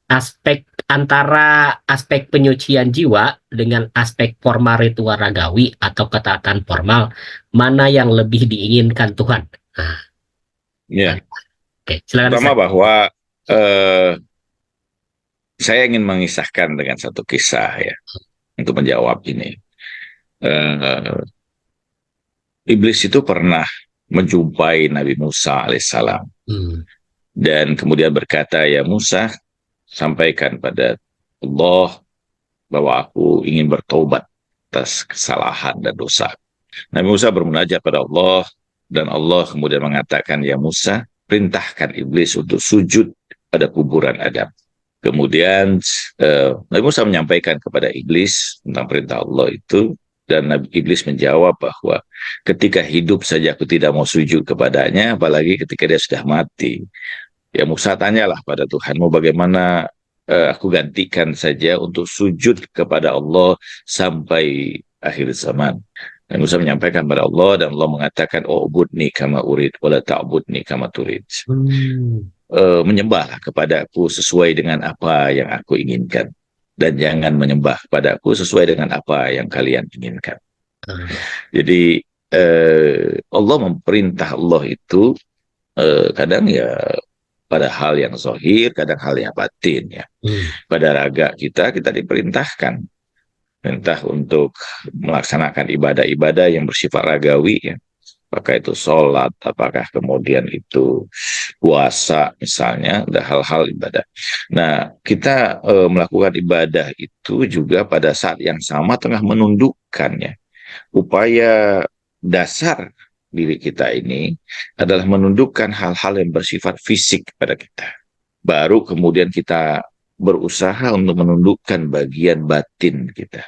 aspek antara aspek penyucian jiwa dengan aspek formal ritual ragawi atau ketaatan formal, mana yang lebih diinginkan Tuhan? Nah, Ya, oke, silakan pertama Ustaz. bahwa eh, saya ingin mengisahkan dengan satu kisah ya untuk menjawab ini. Eh, Iblis itu pernah menjumpai Nabi Musa alaihissalam Hmm. dan kemudian berkata, ya Musa, sampaikan pada Allah bahwa aku ingin bertobat atas kesalahan dan dosa. Nabi Musa bermunajat pada Allah dan Allah kemudian mengatakan, ya Musa, perintahkan iblis untuk sujud pada kuburan Adam. Kemudian Nabi Musa menyampaikan kepada iblis tentang perintah Allah itu, dan Nabi Iblis menjawab bahwa ketika hidup saja aku tidak mau sujud kepadanya, apalagi ketika dia sudah mati. Ya Musa, tanyalah pada Tuhanmu bagaimana aku gantikan saja untuk sujud kepada Allah sampai akhir zaman. Dan Musa menyampaikan pada Allah dan Allah mengatakan, oh budni kama urid, wala ta'budni kama turid. Hmm. Menyembahlah kepadaku sesuai dengan apa yang aku inginkan. Dan jangan menyembah kepadaku sesuai dengan apa yang kalian inginkan. Ah. Jadi Allah memperintah Allah itu kadang ya pada hal yang zohir, kadang hal yang batin ya. Hmm. Pada raga kita diperintahkan perintah untuk melaksanakan ibadah-ibadah yang bersifat ragawi ya. Apakah itu sholat, apakah kemudian itu puasa misalnya, ada hal-hal ibadah. Nah, kita melakukan ibadah itu juga pada saat yang sama tengah menundukkannya. Upaya dasar diri kita ini adalah menundukkan hal-hal yang bersifat fisik pada kita. Baru kemudian kita berusaha untuk menundukkan bagian batin kita.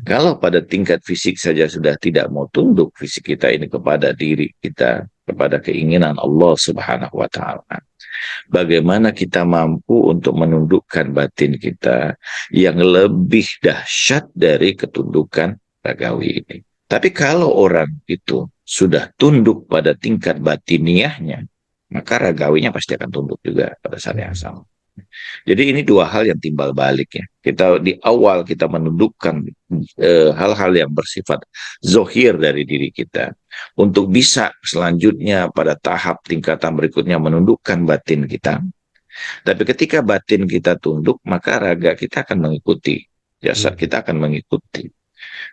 Kalau pada tingkat fisik saja sudah tidak mau tunduk fisik kita ini kepada diri kita, kepada keinginan Allah Subhanahu wa taala. Bagaimana kita mampu untuk menundukkan batin kita yang lebih dahsyat dari ketundukan ragawi ini. Tapi kalau orang itu sudah tunduk pada tingkat batiniahnya, maka ragawinya pasti akan tunduk juga pada saat yang sama. Jadi ini dua hal yang timbal balik ya. Kita di awal kita menundukkan hal-hal yang bersifat zohir dari diri kita untuk bisa selanjutnya pada tahap tingkatan berikutnya menundukkan batin kita. Tapi ketika batin kita tunduk, maka raga kita akan mengikuti, jasad Hmm. kita akan mengikuti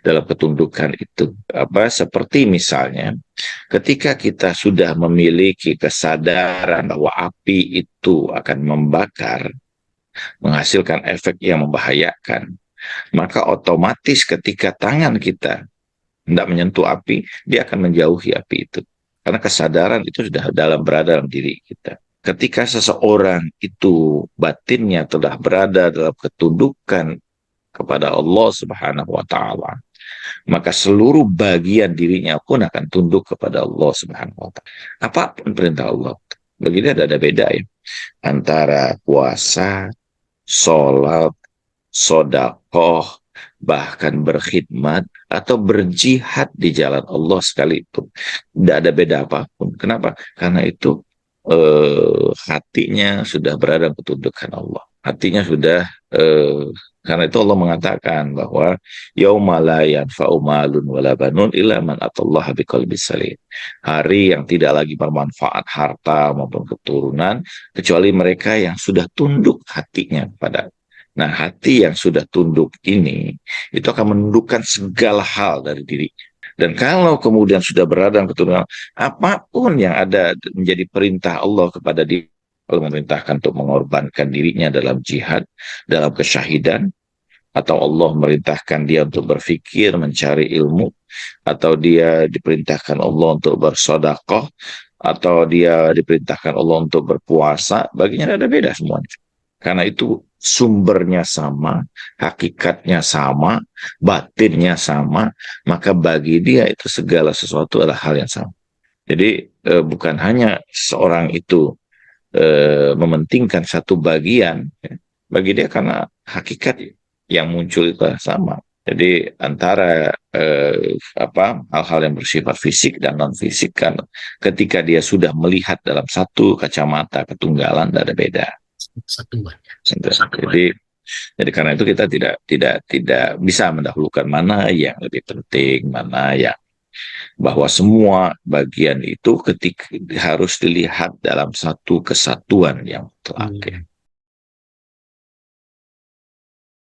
dalam ketundukan itu. Apa seperti misalnya ketika kita sudah memiliki kesadaran bahwa api itu akan membakar, menghasilkan efek yang membahayakan, maka otomatis ketika tangan kita hendak menyentuh api, dia akan menjauhi api itu. Karena kesadaran itu sudah berada dalam diri kita. Ketika seseorang itu batinnya telah berada dalam ketundukan kepada Allah Subhanahu wa taala, maka seluruh bagian dirinya pun akan tunduk kepada Allah Subhanahu wa taala. Apapun perintah Allah. Begini ada beda ya antara puasa, sholat, sodakoh, bahkan berkhidmat atau berjihad di jalan Allah sekalipun. Tidak ada beda apapun. Kenapa? Karena itu hatinya sudah berada dalam ketundukan Allah. Hatinya sudah, karena itu Allah mengatakan bahwa yauma la yanfa'u malun wala banun illa man atallaha biqalbin salim. Hari yang tidak lagi bermanfaat harta maupun keturunan kecuali mereka yang sudah tunduk hatinya pada. Nah, hati yang sudah tunduk ini itu akan menundukkan segala hal dari diri. Dan kalau kemudian sudah berada dalam keturunan, apapun yang ada menjadi perintah Allah kepada dia, Allah memerintahkan untuk mengorbankan dirinya dalam jihad, dalam kesyahidan, atau Allah memerintahkan dia untuk berpikir, mencari ilmu, atau dia diperintahkan Allah untuk bersedekah, atau dia diperintahkan Allah untuk berpuasa, baginya ada beda semuanya. Karena itu sumbernya sama, hakikatnya sama, batinnya sama, maka bagi dia itu segala sesuatu adalah hal yang sama. Jadi bukan hanya seorang itu mementingkan satu bagian, ya. Bagi dia karena hakikat yang muncul itu sama. Jadi antara hal-hal yang bersifat fisik dan non fisik kan ketika dia sudah melihat dalam satu kacamata ketunggalan tidak ada beda. Kesatuan. Jadi karena itu kita tidak bisa mendahulukan mana yang lebih penting, mana yang bahwa semua bagian itu ketika harus dilihat dalam satu kesatuan yang mutlak.